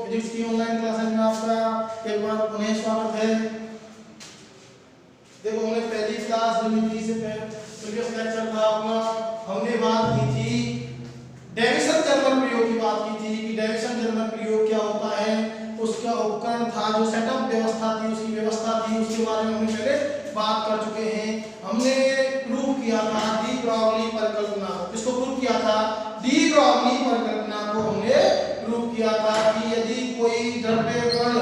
Physics की online classes में आपका एक बार पुनः स्वागत है। देखो हमने पहली क्लास जो थी से प्रीवियस लेक्चर था अपना, हमने बात की थी डेविसन जर्मन प्रयोग की बात की थी कि डेविसन जर्मन प्रयोग क्या होता है, उसका उपकरण था, जो सेटअप व्यवस्था थी, उसकी व्यवस्था थी, उसके बारे में हमने पहले बात कर चुके हैं। हमने प्रूव किया था डी ब्रॉगली परिकल्पना, इसको प्रूव किया था डी ब्रॉगली परिकल्पना को हमने प्रूव किया था कि यदि कोई द्रव्य कण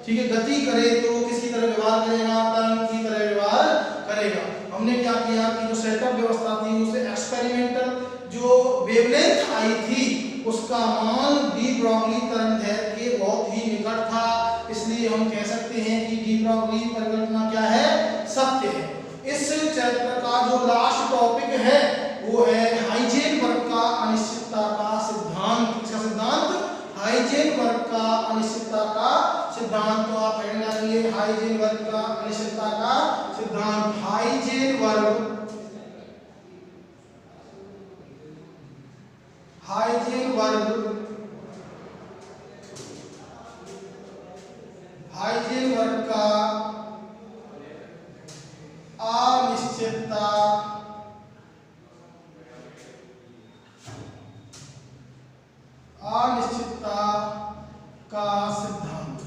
ठीक है गति करे तो वो किसकी तरह व्यवहार करेगा, तरंग की तरह व्यवहार करेगा। हमने क्या किया कि जो सेटअप व्यवस्था थी उससे एक्सपेरिमेंटल जो वेवलेंथ आई थी उसका मान डी ब्रॉगली तरंगदैर्घ्य के बहुत ही निकट था, इसलिए हम कह सकते हैं कि डी ब्रॉगली परिकल्पना क्या है, सत्य है। इस चैप्टर का जो लास्ट टॉपिक है वो है हाइजेनबर्ग का अनिश्चितता का सिद्धांत। इसका सिद्धांत हाइजेनबर्ग का अनिश्चितता का सिद्धांत। तो आप हेडिंग डालिए हाइजेनबर्ग का अनिश्चितता का सिद्धांत। हाइजेनबर्ग का अनिश्चितता का सिद्धांत।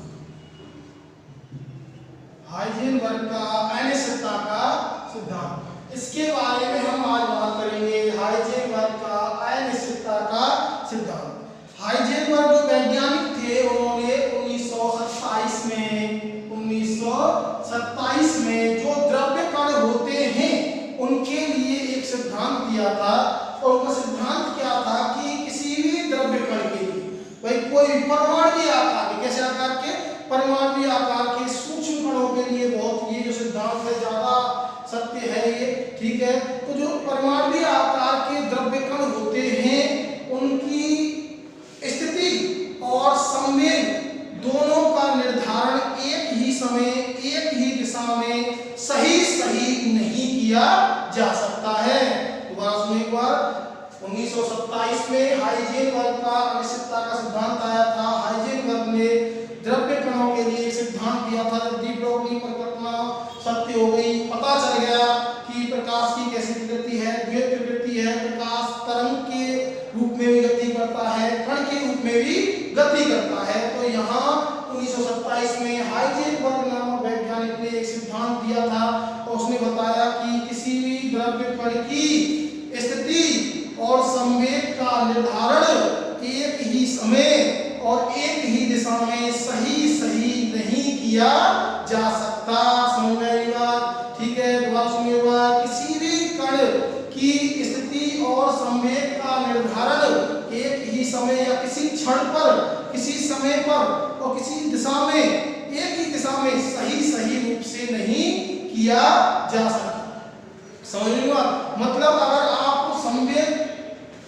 हाइजेनबर्ग का अनिश्चितता का सिद्धांत, इसके बारे में हम आज बात करेंगे। हाइजेनबर्ग का अनिश्चितता का सिद्धांत। हाइजेनबर्ग जो वैज्ञानिक थे उन्होंने 1927 में जो द्रव्य कण होते हैं उनके लिए एक सिद्धांत दिया था, और उनका सिद्धांत क्या था कि किसी भी द्रव्य कण के लिए भाई कोई परमाणु आकार के, कैसे आकार के, परमाणु आकार के सूक्ष्म कणों के लिए बहुत ये जो सिद्धांत है ज्यादा सत्य है ये, ठीक है। तो जो परमाणु आकार के द्रव्य कण होते हैं उनकी स्थिति और संवेग दोनों का निर्धारण एक ही समय एक ही दिशा में सही नहीं किया जा सकता है। दोबारा सुनिए एक बार। 1927 में हाइजेनबर्ग का अनिश्चितता का सिद्धांत आया था। हाइजेनबर्ग ने द्रव्य कणों के लिए सिद्धांत दिया था। जब डी ब्रॉगली परिकल्पना सत्य हो गई, पता चल गया कि प्रकाश की कैसी प्रकृति है, द्वैत प्रकृति है, प्रकाश तरंग के रूप में भी गति करता है, कण के रूप में भी गति करता है। तो यहाँ 1927 में हाइजेनबर्ग नामक वैज्ञानिक ने एक सिद्धांत दिया था और उसने बताया कि किसी भी द्रव्य कण की स्थिति और संवेग का निर्धारण एक ही समय और एक ही दिशा में सही नहीं किया जा सकता। समझ में आई बात, ठीक है। दोबारा सुनिएगा। किसी भी कण की स्थिति और संवेग का निर्धारण एक ही समय या किसी क्षण पर, किसी समय पर और किसी दिशा में, एक ही दिशा में सही रूप से नहीं किया जा सकता। समझ में बात, मतलब अगर आप संवेग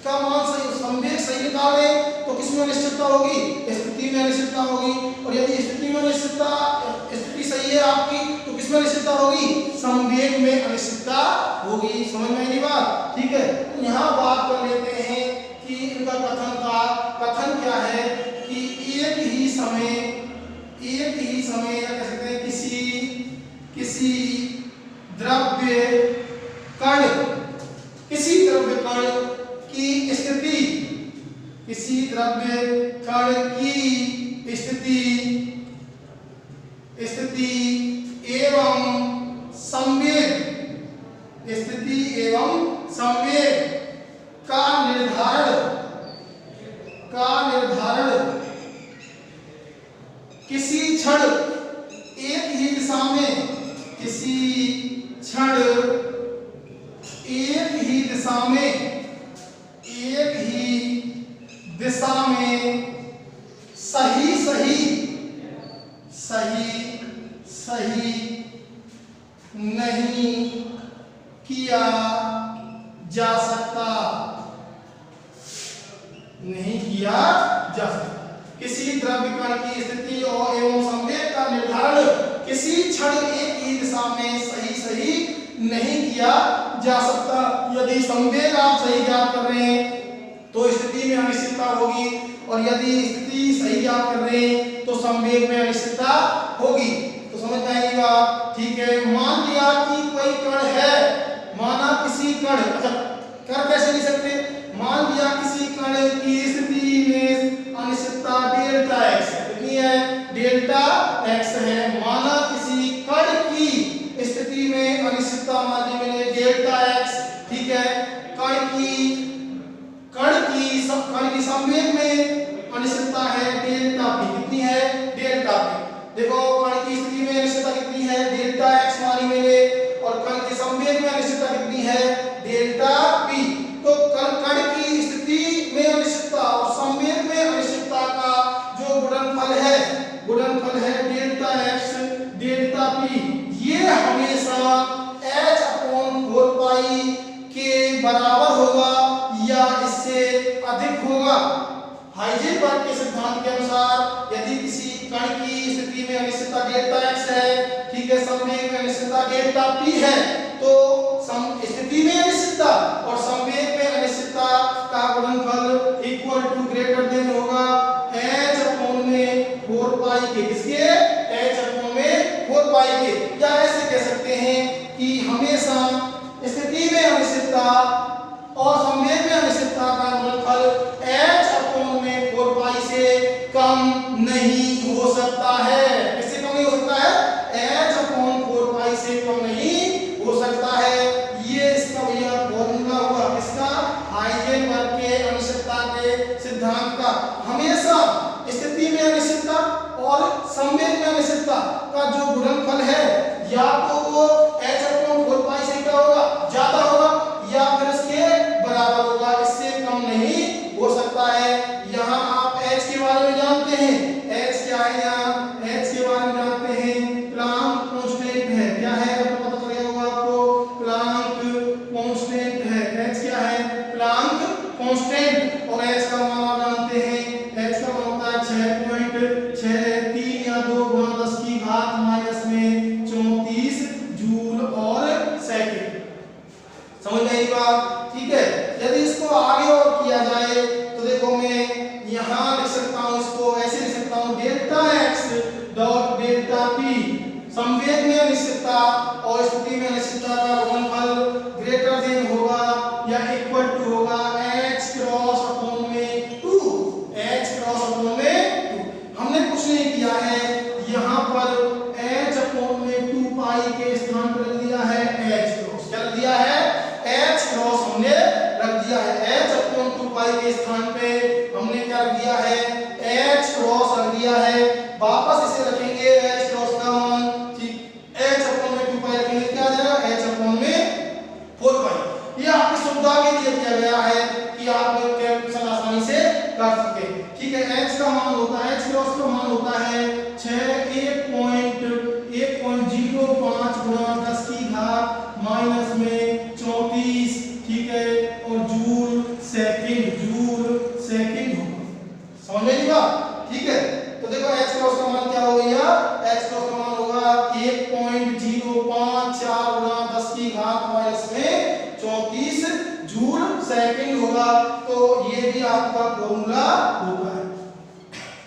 का मान संवेग सही निकालें तो किसमें अनिश्चितता होगी, स्थिति में अनिश्चितता होगी, और यदि स्थिति में अनिश्चितता, स्थिति सही है आपकी तो किसमें अनिश्चितता होगी, संवेग में अनिश्चितता होगी। समझ में आई बात, ठीक है। तो यहाँ बात कर लेते हैं कि इनका कथन क्या है कि एक ही समय या कह सकते हैं किसी द्रव्य कण की स्थिति एवं संवेग का निर्धारण किसी क्षण एक ही दिशा में, सही नहीं किया जा सकता। किसी द्रव्य कण की स्थिति और एवं संवेग का निर्धारण किसी क्षण एक ही दिशा में सही नहीं किया जा सकता। यदि संवेग आप सही ज्ञात कर रहे हैं तो स्थिति में अनिश्चितता होगी, और यदि स्थिति सही आप कर रहे हैं तो संवेग में अनिश्चितता होगी। तो समझ में आएगी बात, ठीक है। मान लिया कि कोई कण है, माना किसी कण, अच्छा कर कैसे लिख सकते, मान लिया किसी कण की स्थिति में अनिश्चितता डेल्टा x है, कितनी है, डेल्टा x है। माना किसी कण की स्थिति में अनिश्चितता मान ली मैंने डेल्टा x, ठीक है। कण की संवेग में अनिश्चितता है डेल्टा p, कितनी है, डेल्टा p। देखो कण की स्थिति में अनिश्चितता कितनी है, डेल्टा x मानी मैंने, और कण के संवेग में अनिश्चितता कितनी है, डेल्टा p। तो कण की स्थिति में अनिश्चितता और संवेग में अनिश्चितता का जो गुणनफल है डेल्टा x डेल्टा p, ये हमेशा h/4 पाई के बराबर होगा या इससे अधिक होगा। हाइजेनबर्ग के सिद्धांत के अनुसार यदि किसी कण की स्थिति में अनिश्चितता डेल्टा x है, ठीक है, संवेग में अनिश्चितता डेल्टा p है, तो स्थिति में अनिश्चितता और संवेग में अनिश्चितता का गुणनफल इक्वल टू ग्रेटर देन होगा h/4 पाई के, किसके, h/4 पाई के। या ऐसे कह सकते हैं कि हमेशा स्थिति में अनिश्चितता और संवेग में अनिश्चितता का गुणनफल h/4 पाई से कम नहीं हो सकता है। किससे कम नहीं हो सकता है, h/4 पाई से कम नहीं हो सकता है। ये इसका भैया फॉर्मूला हुआ, किसका, हाइजेनबर्ग के अनिश्चितता के सिद्धांत का। हमेशा स्थिति में अनिश्चितता और संवेग में अनिश्चितता का जो गुणनफल है, या तो वो h/4 पाई से क्या होगा, ज्यादा होगा, या फिर इसके बराबर होगा, इससे कम नहीं हो सकता है। यहाँ आप h के बारे में जानते हैं, h क्या है, यहाँ h के बारे में जानते हैं, प्लांक कांस्टेंट है, क्या है, आपको पता चल गया होगा आपको, प्लांक कांस्टेंट है। h क्या है, प्लांक कांस्टेंट, और h का मान आप जानते हैं, h का मान होता है 6.63 या 2 × 10⁻⁻34 जूल और सेकंड। समझ में आई बात, ठीक है। यदि इसको आगे और किया जाए तो देखो मैं यहाँ लिख सकता हूँ, इसको ऐसे लिख सकता हूँ, delta x dot delta p संवेग में अनिश्चितता और स्थिति में अनिश्चितता का गुणनफल ग्रेटर देन होगा या इक्वल टू होगा h×2, h×2। हमने कुछ नहीं किया है, यहाँ पर h/2 पाई के स्थान पर रख दिया है h×, क्या रख दिया है, h× हमने रख दिया है, h/2 पाई के स्थान पे हमने क्या रख दिया है, h× रख दिया है। वापस इसे रखेंगे h× का मान, ठीक, h/2 पाई रखेंगे, क्या आ जाएगा, h/4 पाई। ये आपकी सुविधा के लिए किया गया है कि आप कैलकुलेशन आसानी से कर सके, ठीक है। h का मान होता है, h× का मान होता है 1.34 ठीक है, और जूल सेकंड होगा। समझ में आएगा, ठीक है। तो देखो h का मान क्या हो गया, h का मान होगा 1.054 जूल सेकंड होगा। तो ये भी आपका फॉर्मूला होगा,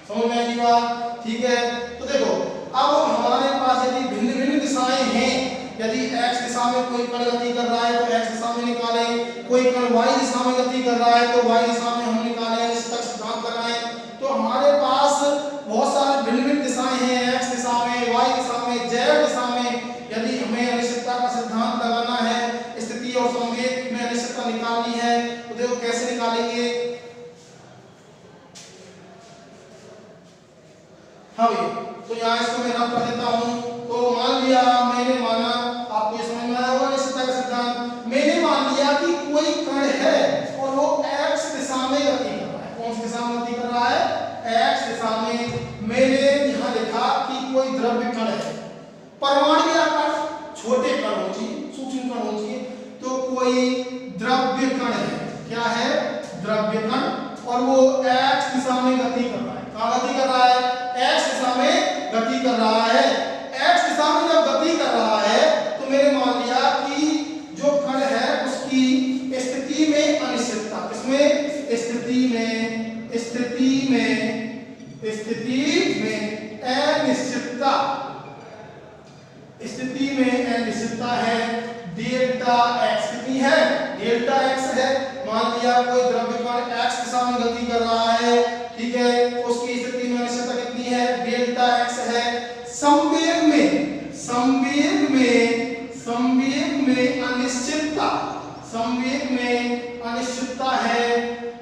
समझ में आएगी बात, ठीक है। तो देखो अब हमारे पास यदि भिन्न भिन्न दिशाएं हैं, यदि x दिशा में कोई कण गति कर रहा है तो x दिशा में निकालें, कोई कण y दिशा में गति कर रहा है तो y दिशा में हम निकालें, इस तक सिद्धांत लगाएं। तो हमारे पास बहुत सारे भिन्न भिन्न दिशाएं हैं, x दिशा में, y दिशा में, z दिशा में। यदि हमें अनिश्चितता का सिद्धांत लगाना है, स्थिति और संवेग में अनिश्चितता निकालनी है, तो देखो कैसे निकालेंगे। हाँ भैया, तो यहाँ इसको मैं रब कर देता हूँ। तो मान लिया, मैंने माना, आपको समझ में आया होगा अनिश्चितता का सिद्धांत। मैंने मान लिया कि कोई कण है और वो x दिशा में गति कर रहा है। कौन सी दिशा में गति कर रहा है, x दिशा में। मैंने यहाँ लिखा कि कोई द्रव्य कण है, परमाणु आकार, छोटे कण हो चाहिए, सूक्ष्म कण हो चाहिए। तो कोई द्रव्य कण है, क्या है, द्रव्य कण, और वो x दिशा में गति कर रहा है। कहाँ गति कर रहा है, x दिशा में गति कर रहा है। x दिशा में जब गति कर रहा है तो मैंने मान लिया कि जो कण है उसकी स्थिति में अनिश्चितता, इसमें स्थिति अनिश्चितता, स्थिति में अनिश्चितता है डेल्टा एक्स। कितनी है? डेल्टा एक्स है। मान लिया कोई द्रव्य कण एक्स दिशा में गति कर रहा है, ठीक है, उसकी स्थिति में अनिश्चितता कितनी है? डेल्टा एक्स है। संवेग में अनिश्चितता, संवेग में अनिश्चितता है,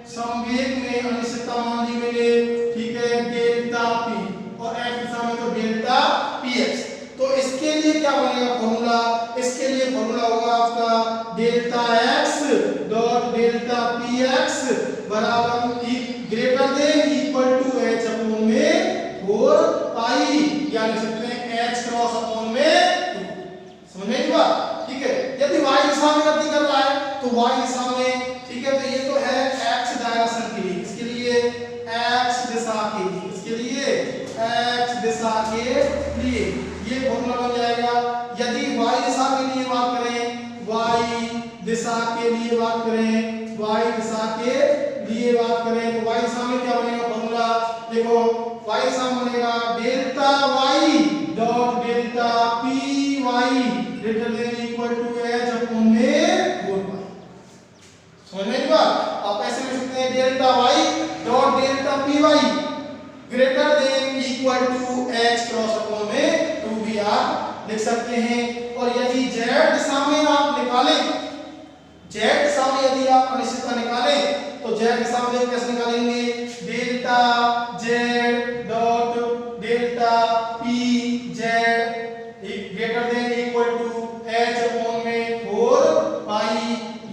संवेग में अनिश्चितता मान ली मैंने, ठीक है, डेल्टा पी, और एक्स दिशा में तो डेल्टा पी एक्स। तो इसके लिए क्या बनेगा फॉर्मूला? इसके लिए फॉर्मूला होगा आपका delta x dot delta p x बराबर greater than equal to H upon में 4 पाई, या लिख सकते हैं एच क्रॉस अपॉन में 2। समझ में आई बात? ठीक है। यदि y दिशा में गति कर रहा है तो y दिशा में, ठीक है, तो ये तो है x डायरेक्शन के लिए, इसके लिए x दिशा के लिए, इसके लिए x दिशा के लिए ये फॉर्मूला बन जाएगा। यदि y दिशा के लिए बात करें, y दिशा के लिए बात करें, y दिशा के लिए बात करें तो y दिशा में क्या बनेगा फॉर्मूला? देखो y दिशा में बनेगा delta y dot delta P Y greater than equal to H upon में 4 पाई। समझ में आई बात? आप ऐसे लिख सकते हैं delta y dot delta P Y greater than equal to H cross upon में 2 भी आप लिख सकते हैं। और यदि z दिशा में आप निकालें, z दिशा में यदि आप अनिश्चितता निकालें तो z दिशा में देखो कैसे निकालेंगे? Delta z dot delta P z greater than equal to H upon में 4 पाई।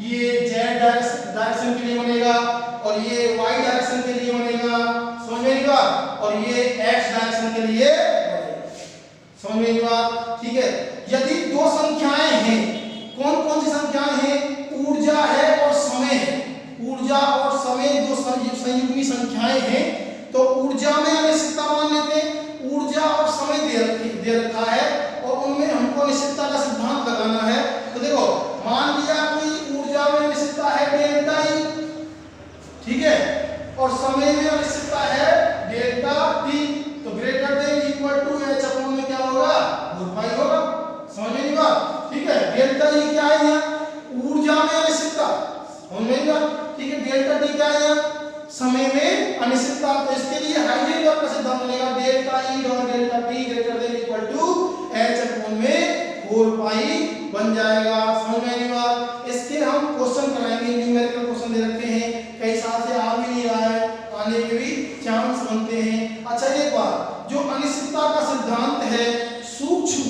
ये z डायरेक्शन के लिए बनेगा और ये y डायरेक्शन के लिए बनेगा। समझ में आई बात? और ये x डायरेक्शन के लिए बनेगा। समझ में आई बात? ठीक है। यदि दो संख्याएं हैं, कौन कौन सी संख्याएं हैं? ऊर्जा है और समय है। ऊर्जा और समय दो संयुग्मी संख्याएं हैं, तो ऊर्जा में अनिश्चितता मान लेते हैं। ऊर्जा और समय दे रखा है और उनमें हमको अनिश्चितता का सिद्धांत लगाना है। तो देखो मान लिया कि ऊर्जा में अनिश्चितता है डेल्टा ई, ठीक है, और समय में अनिश्चितता है डेल्टा टी, तो greater than equal to H upon में क्या होगा? 4 पाई होगा। समझ में नहीं बात? ठीक है। डेल्टा ई क्या है यहाँ? ऊर्जा में अनिश्चितता। समझ में नहीं बात? ठीक है। डेल्टा टी क्या है यहाँ? समय में अनिश्चितता। तो इसके लिए हाइजेनबर्ग का सिद्धांत बनेगा delta E dot delta T greater than equal to H upon में 4 पाई बन जाएगा। समझ में आई बात? इसके हम क्वेश्चन कराएंगे, न्यूमेरिकल क्वेश्चन दे रखे हैं, कई साल से आ भी नहीं रहा है, आने के भी चांस बनते हैं। अच्छा एक बात, जो अनिश्चितता का सिद्धांत है सूक्ष्म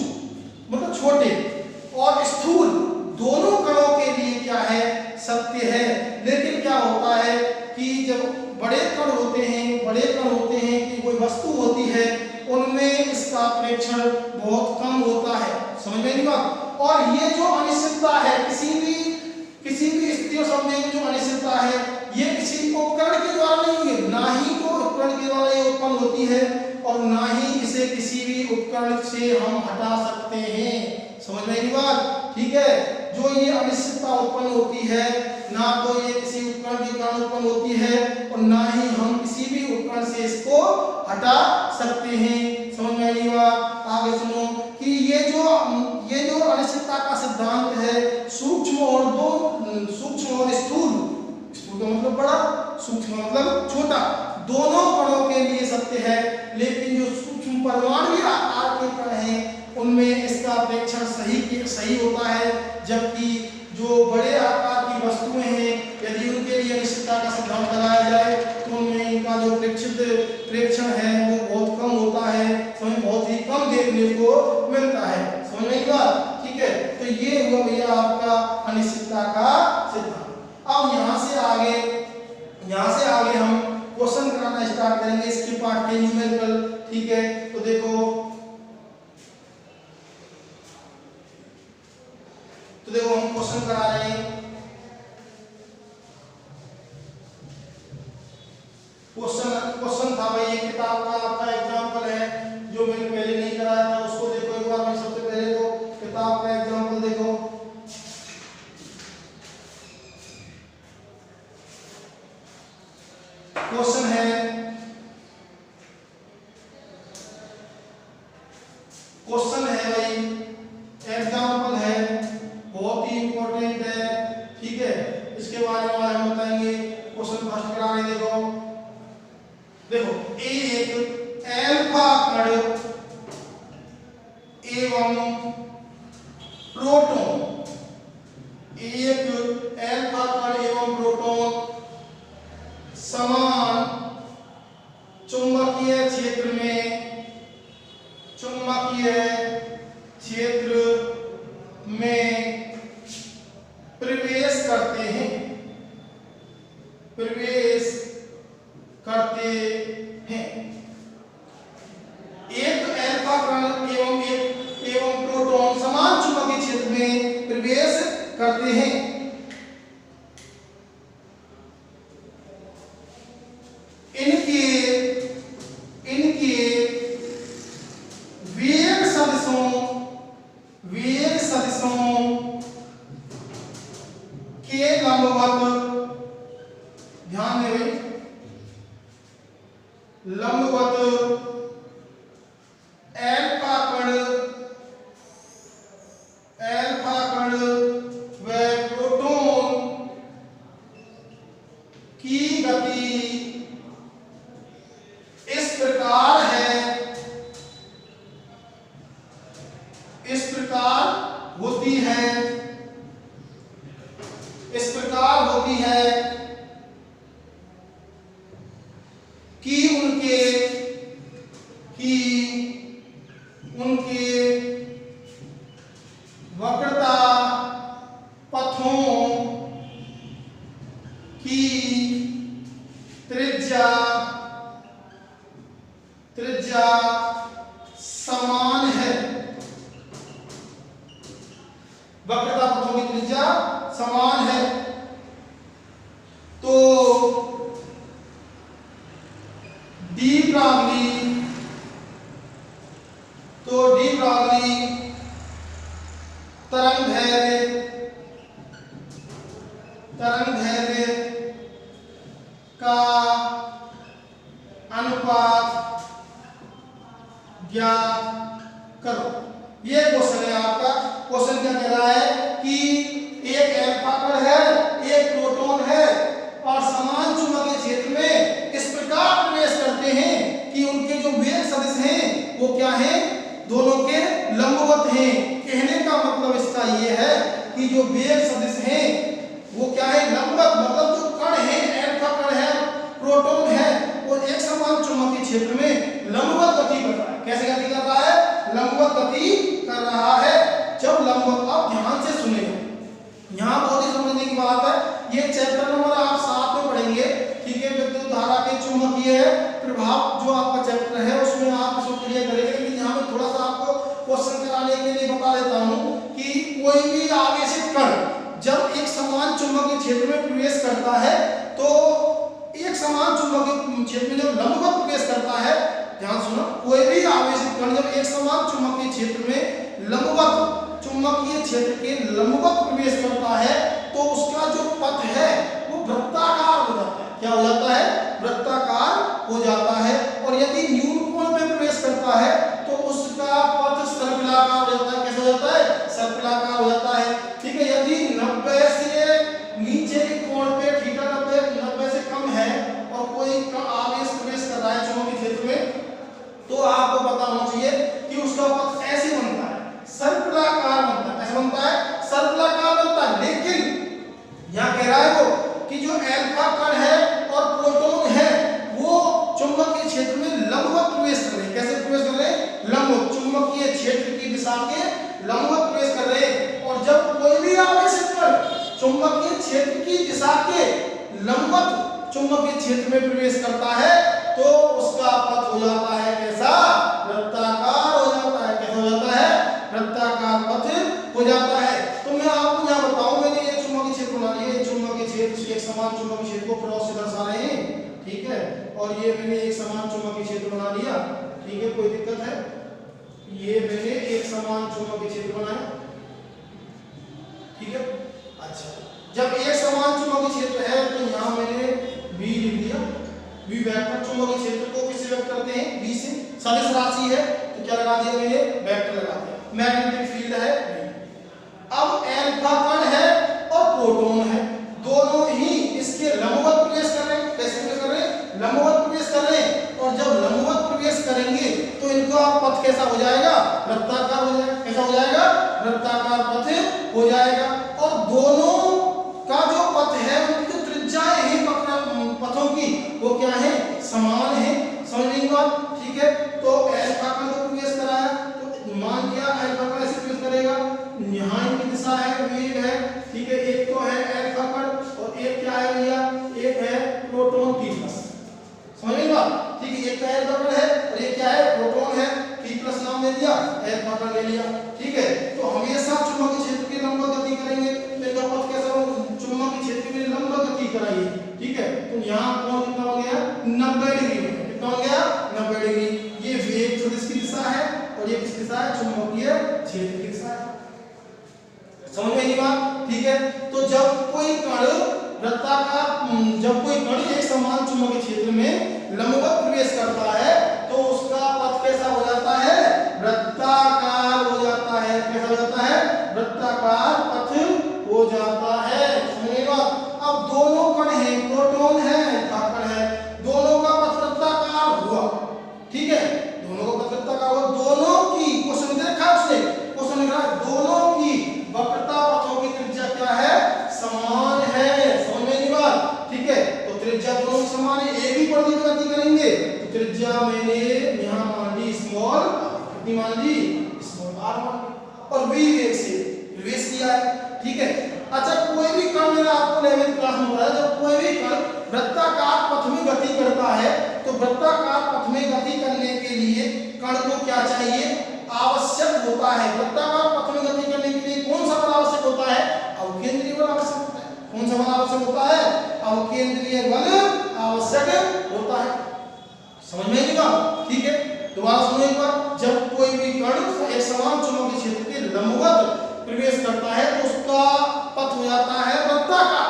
मतलब छोटे और स्थूल दोनों कणों के लिए क्या है? सत्य है। लेकिन क्या होता है कि जब बड़े कण होते हैं कि कोई वस्तु होती है उनमें इसका प्रेक्षण बहुत कम होता है। समझ में नहीं बात? और ये जो अनिश्चितता है किसी भी स्थिति और समय में जो अनिश्चितता है ये किसी उपकरण के द्वारा नहीं है, ना ही तो उपकरण के द्वारा ये उत्पन्न होती है और ना ही इसे किसी भी उपकरण से हम हटा सकते हैं। समझ में नहीं बात? ठीक है। जो ये अनिश्चितता उत्पन्न होती है ना तो ये किसी उपकरण के कारण उत्पन्न होती है और ना ही हम किसी भी उपकरण से इसको हटा सकते हैं। समझ में आई बात? आगे सुनो कि ये जो अनिश्चितता का सिद्धांत है सूक्ष्म और स्थूल का मतलब बड़ा, सूक्ष्म मतलब छोटा, दोनों कणों के लिए सत्य है। लेकिन जो सूक्ष्म परमाणु आकार के कण हैं उनमें इसका प्रेक्षण सही होता है, जबकि जो बड़े आकार की वस्तुएं हैं यदि उनके लिए अनिश्चितता का सिद्धांत लगाया जाए तो उनमें इनका जो प्रेक्षण है वो बहुत कम होता है, समय बहुत ही कम देखने को मिलता है। समझ में आई बात? ठीक है। तो ये हुआ भैया आपका अनिश्चितता का सिद्धांत। अब यहाँ से आगे हम क्वेश्चन कराना स्टार्ट करेंगे इसके पार्ट के न्यूमेरिकल। ठीक है। तो देखो हम क्वेश्चन करा रहे हैं। क्वेश्चन था भाई, ये किताब का आपका एग्जांपल है जो मैंने पहले नहीं कराया था, उसको देखो एक बार। मैं सबसे पहले तो किताब का एग्जांपल देखो। क्वेश्चन है क्वेश्चन है भाई, एग्जाम्पल है, बहुत ही इंपॉर्टेंट है, ठीक है। इसके बारे में हम बताएंगे। क्वेश्चन फर्स्ट कराने देखो एक एल्फा कण एवं प्रोटॉन, एक एल्फा कण एवं प्रोटॉन समान चुंबकीय क्षेत्र में प्रवेश करते हैं, एक एल्फा कण एवं प्रोटॉन समान चुंबकीय क्षेत्र में प्रवेश करते हैं। इनके वेग सदिशों के लंबवत, ध्यान दें भाई, लंबवत एल्फा कण व प्रोटॉन की गति इस प्रकार होती है कि उनके वक्रता पथों की त्रिज्या समान है, वक्रता पथों की त्रिज्या समान है। तो डी ब्रॉगली तरंग दैर्घ्य का अनुपात ज्ञात करो। ये क्वेश्चन है आपका। क्वेश्चन क्या कह रहा है कि एक एल्फा कण है, एक प्रोटॉन है और समान चुंबकीय क्षेत्र में इस प्रकार प्रवेश करते हैं कि उनके जो वेग सदिश हैं वो क्या है, दोनों के लंबवत हैं। कहने का मतलब इसका ये है कि जो वेग सदिश हैं वो क्या है, लंबवत, मतलब जो कण है, एल्फा कण है, प्रोटॉन है, वो एक समान चुंबकीय क्षेत्र में लंबवत गति कर रहा है। कैसे गति कर रहा है, लंबवत गति कर रहा है। जब लंबवत, आप ध्यान से सुनेगा, यहाँ बहुत ही समझने की बात है। ये चैप्टर नंबर आप 7 में पढ़ेंगे, ठीक है। विद्युत धारा के चुंबकीय प्रभाव जो आपका चैप्टर है उसमें आप इसको क्लियर करेंगे। लेकिन यहाँ पे थोड़ा सा आपको क्वेश्चन कराने के लिए बता देता हूँ कि कोई भी आवेशित कण जब एक समान चुंबकीय क्षेत्र में प्रवेश करता है तो एक समान चुंबकीय क्षेत्र में जब लंबवत प्रवेश करता है, ध्यान सुनो, कोई भी आवेशित कण जब एक समान चुंबकीय क्षेत्र में लंबवत, चुंबकीय क्षेत्र के लंबवत प्रवेश करता है तो उसका जो पथ है वो वृत्ताकार हो जाता है। क्या हो जाता है, वृत्ताकार हो जाता है। और यदि न्यून कोण में प्रवेश करता है तो उसका पथ सर्पिलाकार हो जाता है। कैसे हो जाता है, सर्पिलाकार हो जाता है, ठीक है। यदि 90 से नीचे के कोण पे थीटा 90 से कम है और कोई आवेश प्रवेश कर रहा है चुंबकीय क्षेत्र में, तो आपको पता होना चाहिए कि उसका पथ ऐसे बनता है, सर्पिलाकार बनता है। ऐसे बनता है, सर्पिलाकार बनता है। लेकिन यहाँ कह रहा है वो कि जो एल्फा कण है और प्रोटॉन है वो चुंबकीय क्षेत्र में लंबवत प्रवेश कर रहे हैं। कैसे प्रवेश कर रहे हैं, लंबवत, चुंबकीय क्षेत्र की दिशा के लंबवत प्रवेश कर रहे हैं। और जब कोई भी आवेशित कण चुंबकीय क्षेत्र की दिशा के लंबवत चुंबकीय क्षेत्र में प्रवेश करता है तो उसका पथ हो जाता है कैसा, वृत्ताकार हो जाता है। कैसा हो जाता है, वृत्ताकार पथ हो जाता है। तो मैं आपको यहाँ बताऊं, मैंने ये चुंबकीय क्षेत्र बना लिया, चुंबकीय क्षेत्र, एक समान चुंबकीय क्षेत्र को क्रॉस से दर्शा रहे हैं, ठीक है। और ये मैंने एक समान चुंबकीय क्षेत्र बना लिया, ठीक है, कोई दिक्कत है। ये मैंने एक समान चुंबकीय क्षेत्र बनाया, ठीक है। अच्छा, जब एक समान चुंबकीय क्षेत्र है तो यहाँ मैंने V लिख दिया। V वेक्टर, चुंबकीय क्षेत्र को किससे व्यक्त करते हैं, V से। सदिश राशि है तो क्या लगा दिया मैंने, वेक्टर लगा दिया। मैग्नेटिक फील्ड है नहीं। अब अल्फा कण है और प्रोटॉन है, दोनों ही इसके लंबवत प्रवेश कर रहे हैं। कैसे प्रवेश कर रहे हैं, लंबवत प्रवेश कर रहे हैं। और जब लंबवत प्रवेश करेंगे तो इनका पथ कैसा हो जाएगा, वृत्ताकार हो जाएगा। कैसा हो जाएगा, वृत्ताकार पथ हो जाएगा। और दोनों का जो पथ है उनकी त्रिज्याएं हैं पथों की वो क्या है, समान है। समझ बात, ठीक है। तो अल्फा कण को प्रवेश कराया तो मान लिया अल्फा कण ऐसे प्रवेश करेगा, यहाँ की दिशा है वेग है, ठीक है। एक तो है अल्फा कण और एक क्या है भैया, एक है प्रोटॉन P+। समझ में बात, ठीक है। एक तो अल्फा कण है और एक क्या है, प्रोटॉन है। P+ नाम दे दिया, अल्फा कण ले लिया, ठीक है। तो हमेशा चुंबकीय क्षेत्र की लंबवत गति करेंगे तो इनका पथ कैसा हो, चुंबकीय क्षेत्र की लंबवत गति कराइए, ठीक है। तो यहाँ कोण कितना हो गया, 90 डिग्री में। कितना हो गया, 90 डिग्री। ये वेग सदिश की दिशा है और ये किसकी दिशा है, चुंबकीय क्षेत्र की दिशा है। समझ में आई बात, ठीक है। तो जब कोई कण वृत्ताकार, जब कोई कण एक समान चुंबकीय क्षेत्र में लंबवत प्रवेश करता है तो उसका पथ कैसा हो जाता है, वृत्ताकार हो जाता है। कैसा हो जाता है, वृत्ताकार पथ हो जाता है। समझ में बात। अब दोनों कण हैं, प्रोटॉन है अल्फा कण है, दोनों का पथ वृत्ताकार हुआ, ठीक है। दोनों का पथ वृत्ताकार हुआ, दोनों की क्वेश्चन में देखा उसने, क्वेश्चन लिखा दोनों की वक्रता पथों की त्रिज्या क्या है, समान है। समझ में नहीं बात, ठीक है। तो त्रिज्या दोनों समान है, एक ही परिधि पर गति करेंगे तो त्रिज्या मैंने यहाँ मान ली स्मॉल, कितनी मान ली, स्मॉल r मान ली और v वेग से प्रवेश किया है, ठीक है। अच्छा, कोई भी कण, मेरा आपको 11th क्लास में बताया, जब कोई भी कण वृत्ताकार पथ में गति करता है तो वृत्ताकार पथ में गति करने के लिए कण को क्या चाहिए, आवश्यक होता है। वृत्ताकार पथ में गति करने के लिए कौन सा बल आवश्यक होता है, अवकेंद्रीय बल आवश्यक होता है। कौन सा बल आवश्यक होता है, अवकेंद्रीय बल आवश्यक होता है। समझ में नहीं बात, ठीक है। दोबारा सुनो एक बार, जब कोई भी कण एक समान चुंबकीय क्षेत्र के लंबवत प्रवेश करता है तो उसका पथ हो जाता है वृत्ताकार।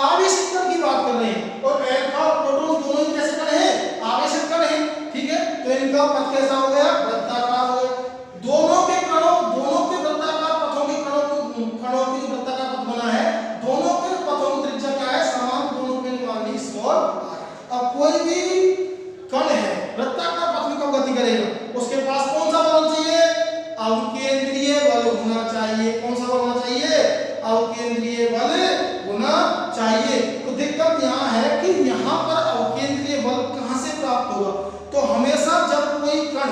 आवेशित कण की बात कर रहे हैं और अल्फा और प्रोटॉन दोनों ही कैसे कण हैं, आवेशित कण हैं, ठीक है। तो इनका पथ कैसा हो गया, वृत्ताकार हो गया। दोनों के कणों, दोनों के वृत्ताकार पथों के कणों की जो वृत्ताकार पथ बना है, दोनों के पथों की त्रिज्या क्या है, समान, दोनों के मान ली स्मॉल। अब कोई भी कण है वृत्ताकार पथ में कब गति करेगा, उसके पास कौन सा बल होना चाहिए, अवकेंद्रीय बल होना चाहिए। कौन सा बल होना चाहिए, अवकेंद्रीय बल होना चाहिए। तो दिक्कत यहाँ है कि यहाँ पर अवकेंद्रीय बल कहाँ से प्राप्त होगा, तो हमेशा जब कोई कण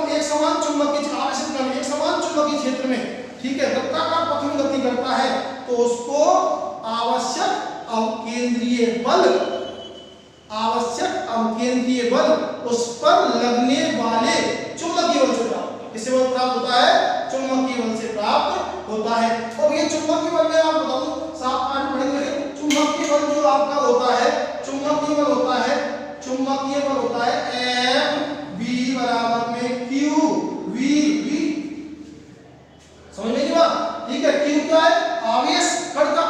एक समान चुंबकीय आवेशित कण एक समान चुंबकीय क्षेत्र में, ठीक है, वृत्ताकार पथ में गति करता है तो उसको आवश्यक अवकेंद्रीय बल उस पर लगने वाले चुंबकीय बल से प्राप्त, किससे बल प्राप्त होता है, चुंबकीय बल से प्राप्त होता है। और ये चुंबकीय बल में आप बता दूं, 7-8 पढ़ेंगे, चुंबकीय बल जो आपका होता है, चुंबकीय बल होता है F B बराबर में Q V V। समझ में नहीं बात, ठीक है। Q क्या है, आवेश कण का,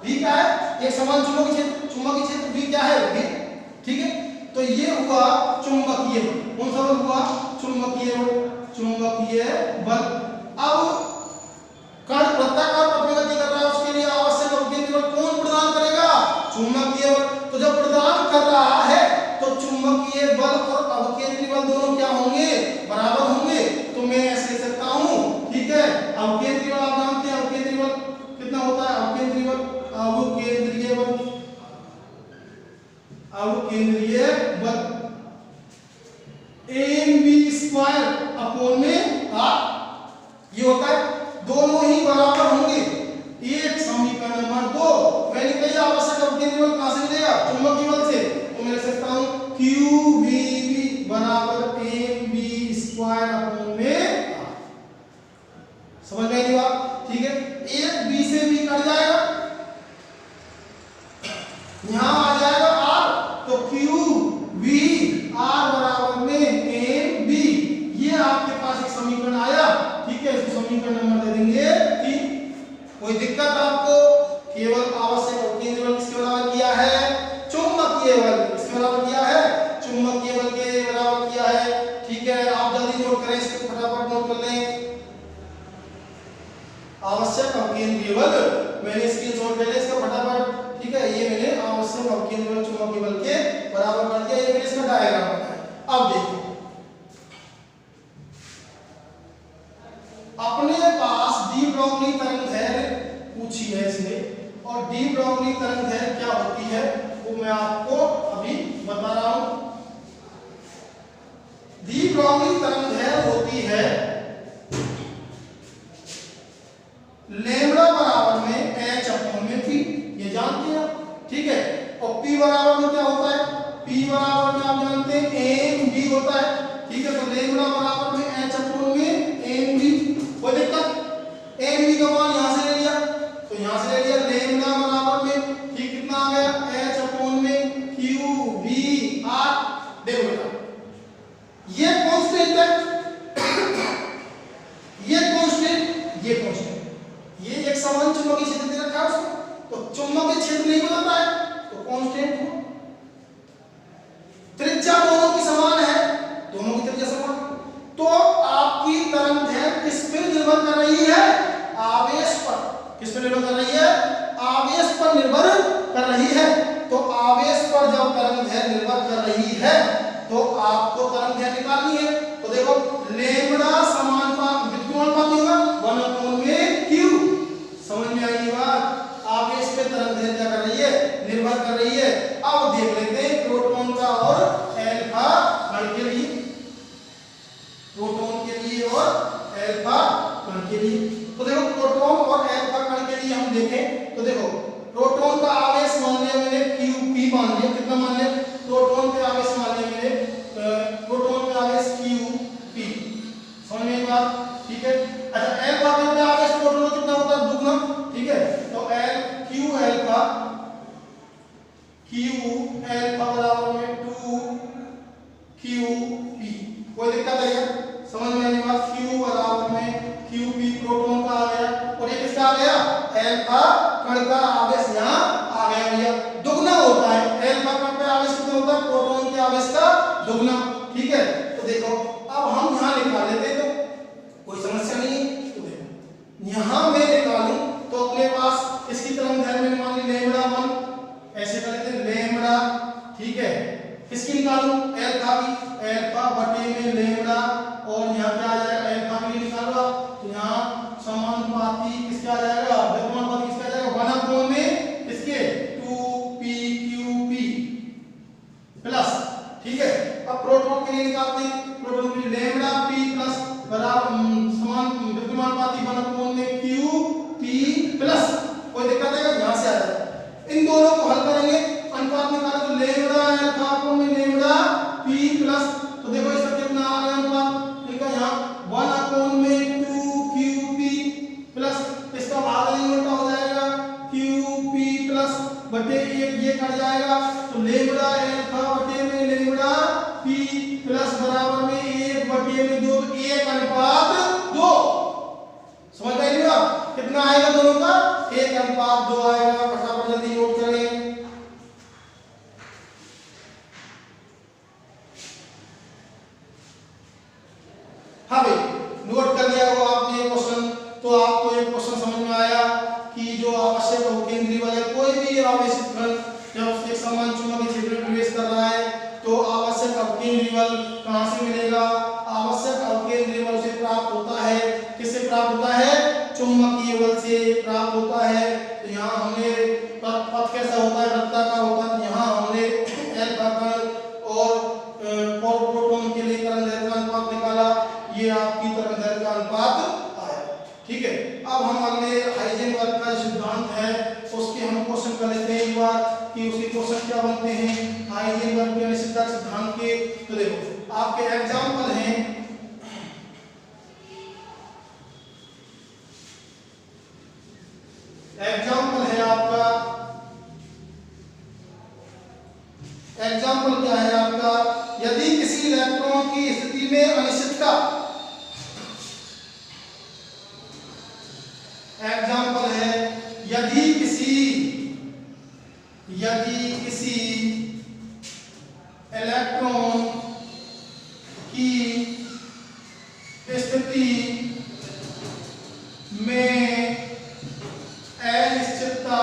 V क्या है, एक समान चुंबकीय क्षेत्र, V क्या है, V, ठीक है। तो ये हुआ चुंबकीय बल। कौन सा बल हुआ, चुंबकीय बल। अब कण वृत्ताकार पथ में गति कर रहा है, उसके लिए आवश्यक अवकेंद्रीय बल कौन प्रदान करेगा, चुंबकीय बल। तो जब प्रदान कर रहा है तो चुंबकीय बल और अवकेंद्रीय बल दोनों क्या होंगे, बराबर होंगे। तो मैं ऐसे लिख सकता हूं, ठीक है। अवकेंद्रीय बल आप जानते हैं, अवकेंद्रीय बल कितना होता है, अवकेंद्रीय बल mv² अपॉन में r, ये होता है। दोनों ही बराबर होंगे। एक समीकरण नंबर 2, मैंने कही आवश्यक अवकेंद्रीय बल कहां से मिलेगा, चुंबकीय बल से। तो मैं लिख सकता हूं qvb बराबर mv² अपॉन में r। समझ में आई बात, ठीक है। एक b से b कट जाएगा, यहां आ जाएगा r, तो qv r बराबर में mb। ये आपके पास एक समीकरण आया, ठीक है। इसको समीकरण नंबर दे देंगे 3। कोई दिक्कत आपको, केवल आवश्यक अवकेंद्रीय बल किसके बराबर किया है, चुंबकीय बल। किसके बराबर किया है, चुंबकीय बल के बराबर किया है, ठीक ठीक है, आप जल्दी नोट करें, इसको फटाफट नोट कर लें। आवश्यक अवकेंद्रीय बल, मैंने स्क्रीनशॉट ले लिया इसका फटाफट, ठीक है। ये मैंने आवश्यक अवकेंद्रीय बल चुंबकीय बल के बराबर कर दिया, ये मैंने इसका डायग्राम बनाया। अब देखो, अपने पास डी ब्रोगली तरंग दैर्घ्य पूछी है इसने, और डी ब्रोगली तरंग दैर्घ्य क्या होती है वो मैं आपको अभी बता रहा हूं। डी ब्रोगली तरंग दैर्घ्य होती है लैम्ब्डा बराबर में h अपॉन में p, ये जानते हैं आप, ठीक है। और p बराबर में क्या होता है, p बराबर में आप जानते हैं mv होता है, ठीक है। तो लैम्ब्डा बराबर में h अपॉन में mv, कोई दिक्कत, mv का मान यहां से ले लिया, तो यहां से ले लिया लैम्ब्डा बराबर में, ठीक, कितना आ गया h अपॉन में qvr। देखो बेटा, ये कांस्टेंट है, ये कांस्टेंट, ये कांस्टेंट, ये एक समान चुंबकीय क्षेत्र दे रखा है उसको, तो चुंबकीय क्षेत्र नहीं बदलता है तो कांस्टेंट हो। त्रिज्या दोनों की समान है, दोनों की त्रिज्या समान, तो आपकी तरंग दैर्घ्य किस पर निर्भर कर रही है, आवेश पर। किस पर निर्भर कर रही है, आवेश पर निर्भर कर रही है। तो आवेश पर जब तरंग दैर्घ्य निर्भर कर रही है तो आपको तरंग दैर्घ्य निकालनी है। तो देखो लैम्ब्डा समानुपाती होगा 1 में q, समझ में आई बात। आवेश पे तरंग दैर्घ्य क्या कर रही है, निर्भर कर रही है। अब देख लेते हैं प्रोटॉन का और अल्फा कण के लिए, प्रोटॉन के लिए और अल्फा कण के लिए। तो देखो प्रोटॉन और अल्फा कण के लिए हम देखें तो देखो प्रोटॉन का आवेश मान लिया मैंने qp मान लिया, कितना मान लिया, प्रोटॉन का आवेश मान लिया मैंने, प्रोटॉन का आवेश qp, समझ में आई बात, ठीक है। अच्छा अल्फा कण का आवेश प्रोटॉन कितना होता है, दुगना, ठीक है। तो q अल्फा बराबर में 2qp, कोई दिक्कत है क्या, समझ में आई बात। q बराबर में qp प्रोटॉन का आ गया, और ये किसका आ गया, अल्फा कण का आवेश यहाँ आ गया भैया, दुगना होता है। अल्फा कण का आवेश कितना होता है, प्रोटॉन के आवेश का दुगना, ठीक है। तो देखो अब हम यहाँ निकाल लेते हैं, तो कोई समस्या नहीं है। तो देखो यहाँ मैं निकालूं तो अपने पास इसकी तरंग दैर्घ्य मैंने मान ली लैम्ब्डा 1, ऐसे कर लेते हैं लैम्ब्डा, ठीक है। किसकी निकालूं, अल्फा की, अल्फा बटे में लैम्ब्डा, और यहाँ क्या आ जाएगा, अल्फा के लिए निकालो तो यहाँ समानुपाती किसका आ जाएगा, समानुपाती किसका आ जाएगा, 1 अपॉन में इसके 2pqp प्लस, ठीक है। अब प्रोटॉन के लिए निकालते हैं, प्रोटॉन के लिए लैम्ब्डा p प्लस बराबर समान विद्युमानुपाती 1 अपॉन में qp प्लस, कोई दिक्कत है, यहां से आ जाएगा। इन दोनों को हल करेंगे, अनुपात निकालें तो लैम्ब्डा अल्फा अपॉन में लैम्ब्डा p प्लस, तो देखो इसका कितना आ गया अनुपात, ठीक है, यहाँ 1 अपॉन में 2qp प्लस, इसका भाग उल्टा हो जाएगा qp प्लस बटे 1, ये कट जाएगा, तो लैम्ब्डा अल्फा बटे में लैम्ब्डा p प्लस बराबर में 1 बटे में 2, 1 अनुपात 2, समझ गए आप, कितना आएगा दोनों का, 1 अनुपात 2 आएगा। फटाफट जल्दी नोट करें। हाँ भाई नोट कर लिया होगा आपने क्वेश्चन, तो आपको एक क्वेश्चन समझ में आया कि जो आवश्यक अवकेंद्री बल है, कोई भी आवेशित कण जब एक समान चुंबकीय क्षेत्र में प्रवेश कर रहा है तो आवश्यक अवकेंद्री बल कहां से मिलेगा, आवश्यक अवकेंद्री बल से प्राप्त होता है, किससे प्राप्त होता है, चुंबकीय बल से प्राप्त होता है। तो यहाँ हमने पथ कैसा होता है, वृत्ताकार होता है, यहाँ हमने अल्फा कण और प्रोटॉन के लिए तरंग दैर्घ्य का अनुपात निकाला, ये आपकी तरंग दैर्घ्य का अनुपात आया, ठीक है। अब हम अगले हाइजेनबर्ग का सिद्धांत है उसके हम क्वेश्चन कर लेते हैं एक बार कि उसके क्वेश्चन क्या बनते हैं हाइजेनबर्ग के अनिश्चितता सिद्धांत के। तो देखो आपके एग्जांपल हैं, एग्जांपल है आपका, एग्जांपल क्या है आपका, यदि किसी इलेक्ट्रॉन की स्थिति में अनिश्चितता, एग्जांपल है यदि किसी इलेक्ट्रॉन की स्थिति में अनिश्चितता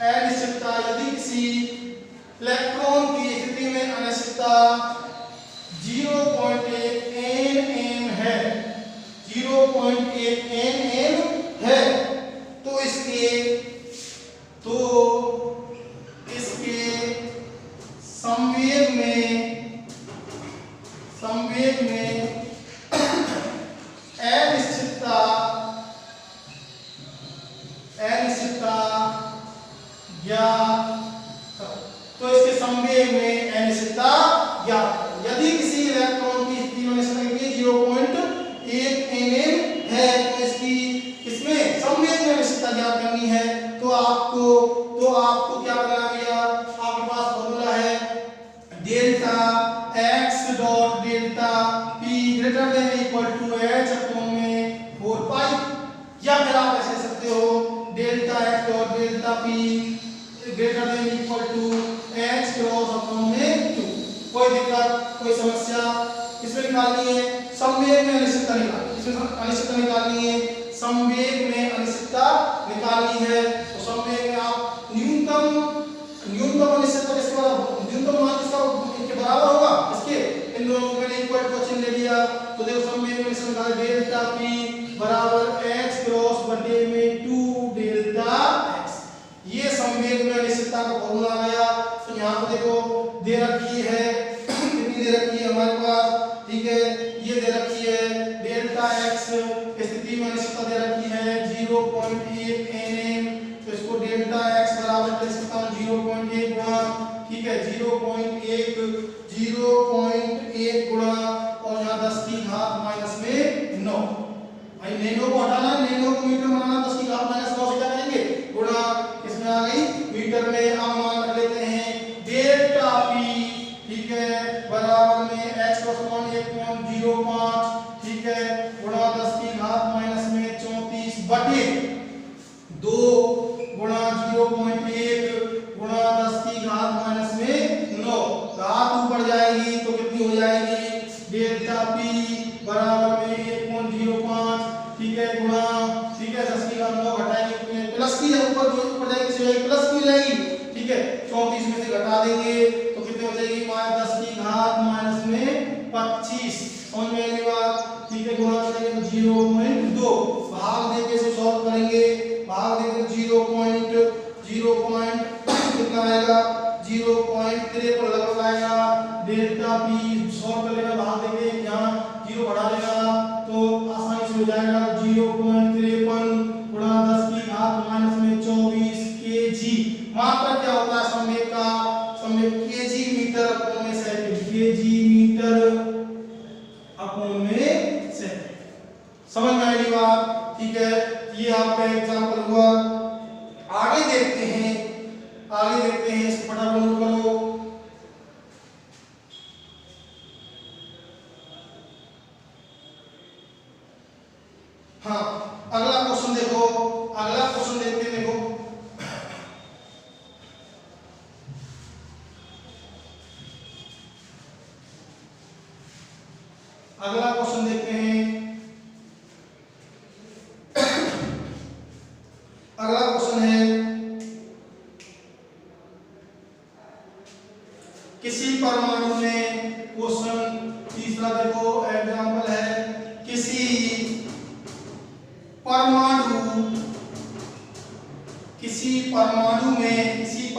यदि किसी इलेक्ट्रॉन की स्थिति में अनिश्चितता 0.1 nm है, 0.1 nm है, तो इसके संवेग में अनिश्चितता ज्ञात, तो इसके संवेग में अनिश्चितता ज्ञात। यदि किसी इलेक्ट्रॉन की स्थिति में अनिश्चितता 0.1 nm है, तो इसकी इसमें संवेग में अनिश्चितता ज्ञात करनी है, तो आपको क्या करना भैया, आपके पास फॉर्मूला है delta x dot delta p greater than equal to h upon में 4 पाई, या फिर आप ऐसे सकते हो delta x dot delta p greater than equal to h cross upon में 2। कोई दिक्कत, कोई समस्या? इसमें निकालनी है संवेग में अनिश्चितता निकालनी, इसमें अनिश्चितता निकालनी है, संवेग में अनिश्चितता निकालनी है। तो संवेग में आप न्यूनतम अनिश्चितता किसके बराबर, न्यूनतम मान किसके बराबर होगा, इसके, इन दोनों को मैंने इक्वल टू चिन्ह ले लिया, तो देखो संवेग में अनिश्चितता निकाल डेल्टा p बराबर h क्रॉस बटे में 2 डेल्टा x। ये संवेग में अनिश्चितता का फॉर्मूला आ गया। तो यहाँ पे देखो दे रखी है, कितनी दे रखी है हमारे पास, ठीक है, ये दे रखी है डेल्टा x स्थिति में अनिश्चितता दे रखी है 0.1 nm, तो इसको डेल्टा x बराबर कर सकता हूँ 0.1 गुणा, ठीक है, 0.1 गुणा और यहाँ 10 की घात माइनस में 9। भाई नैनो को हटाना, नैनो को मीटर बनाना, 10 की घात माइनस 9 से क्या करेंगे, गुणा, किसमें आ गई, मीटर में। अब मान रख लेते हैं डेल्टा p, ठीक है, बराबर में h क्रॉस 1.05, ठीक है, गुणा 10 की घात माइनस में 34 बटे 2 गुणा 0.1 गुणा 10 की घात माइनस में 9, घात ऊपर जाएगी तो कितनी हो जाएगी, डेल्टा p बराबर में 1.05, ठीक है, गुणा, ठीक है, 10 की घात 9 घटाएंगे, प्लस की ऊपर जो ऊपर जाएगी प्लस की जाएगी, ठीक है, 34 में से घटा देंगे तो कितनी हो जाएगी, 10 की घात माइनस में 25, समझ में आएगी बात, ठीक है, गुणा करेंगे तो 0.2, भाग देके इसे सॉल्व करेंगे, भाग देके 0. कितना आएगा, 0.53 लगभग आएगा, डेल्टा p सॉल्व कर लेना, भाग देके यहाँ 0 बढ़ा लेना तो आसानी से हो जाएगा 0.53 गुणा 10 की घात माइनस में 24 kg। मात्रा क्या होता है संवेग का, संवेग kg मीटर अपॉन में सेकंड, kg मीटर अपॉन में सेकंड। समझ में आई बात, ठीक है, ये आपका एग्जांपल हुआ। आगे देखते हैं इसको फटाफट नोट करो। हाँ, अगला क्वेश्चन देखो, अगला क्वेश्चन देखते हैं, देखो अगला क्वेश्चन देखते हैं। अगला क्वेश्चन है किसी परमाणु में, क्वेश्चन तीसरा देखो एग्जांपल है, किसी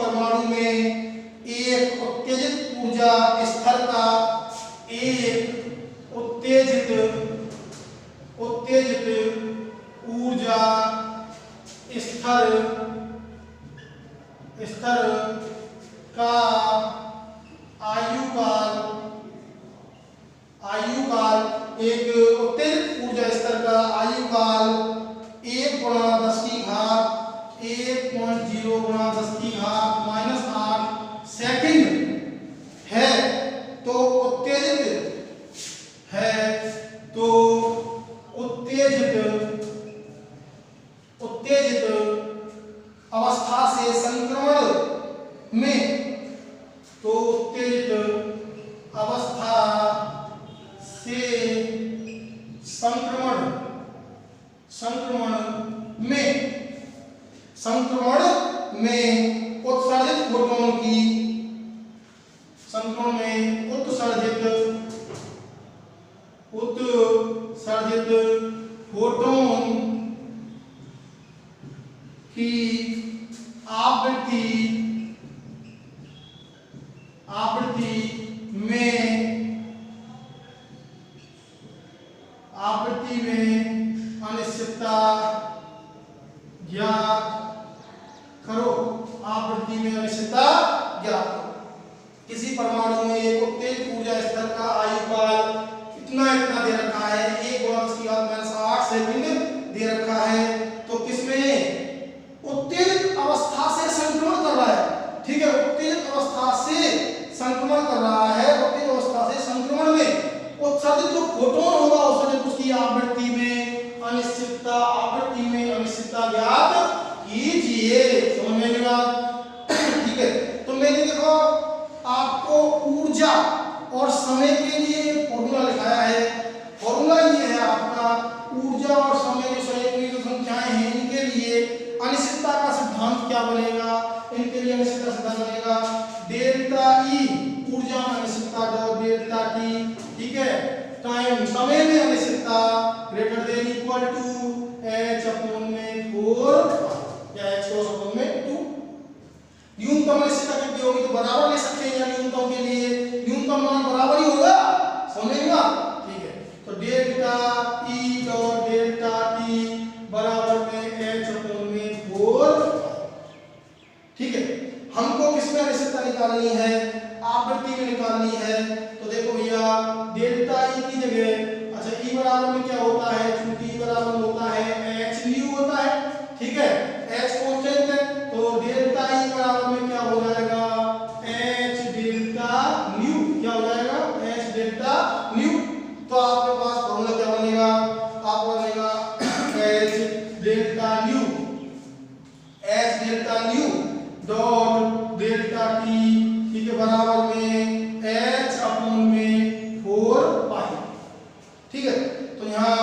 परमाणु में एक उत्तेजित ऊर्जा स्तर का ऊर्जा स्तर का आयुकाल, एक उत्तेजित ऊर्जा स्तर का आयुकाल 1 गुणा 10 की घात 1.0 गुणा 10 की घात माइनस 8 सेकंड है, तो उत्तेजित अवस्था से संक्रमण में, तो उत्तेजित अवस्था में उत्सर्जित फोटोन की आवृत्ति में अनिश्चितता ज्ञात करो। आवृत्ति में अनिश्चितता ज्ञात करो। किसी परमाणु में एक उत्तेजित ऊर्जा स्तर का आयुकाल इतना दे रखा है, 1 × 10⁻⁸ सेकंड दे रखा है। तो किसमें उत्तेजित अवस्था से संक्रमण कर रहा है, ठीक है, उत्तेजित अवस्था से संक्रमण कर रहा है। उत्तेजित अवस्था से संक्रमण में उत्सर्जित जो फोटोन होगा उसकी आवृत्ति में अनिश्चितता ज्ञात कीजिए। समझ में आई बात? ठीक है, तो मैंने देखो आपको ऊर्जा और समय के लिए फॉर्मूला लिखाया है। फॉर्मूला ये है आपका, ऊर्जा और समय जो संयुग्मी जो संख्याएं हैं इनके लिए अनिश्चितता का सिद्धांत क्या बनेगा? इनके लिए अनिश्चितता सिद्धांत बनेगा डेल्टा ई ऊर्जा में अनिश्चितता डॉट डेल्टा टी, ठीक है, टाइम समय में अनिश्चितता greater than equal to h upon में 4 या h क्रॉस अपॉन में 2। न्यूनतम अनिश्चितता कितनी होगी तो बराबर ले सकते हैं, या न्यूनतम के लिए न्यूनतम मान बराबर ही होगा। समझेगा? ठीक है, तो delta E dot delta T बराबर में h अपॉन में 4। ठीक है, हमको किसमें अनिश्चितता निकालनी है? आवृत्ति में निकालनी है। तो देखो भैया डेल्टा ई की जगह, अच्छा ई बराबर में क्या होता है, चूंकि ई बराबर होता है h न्यू होता है, ठीक है, h कांस्टेंट है, तो डेल्टा ई बराबर में क्या हो जाएगा h डेल्टा न्यू, क्या हो जाएगा h डेल्टा न्यू। तो आपके पास फॉर्मूला क्या बनेगा? आप बनेगा h delta nu dot delta T, ठीक है, बराबर में h अपॉन में 4 पाई। ठीक है, तो यहाँ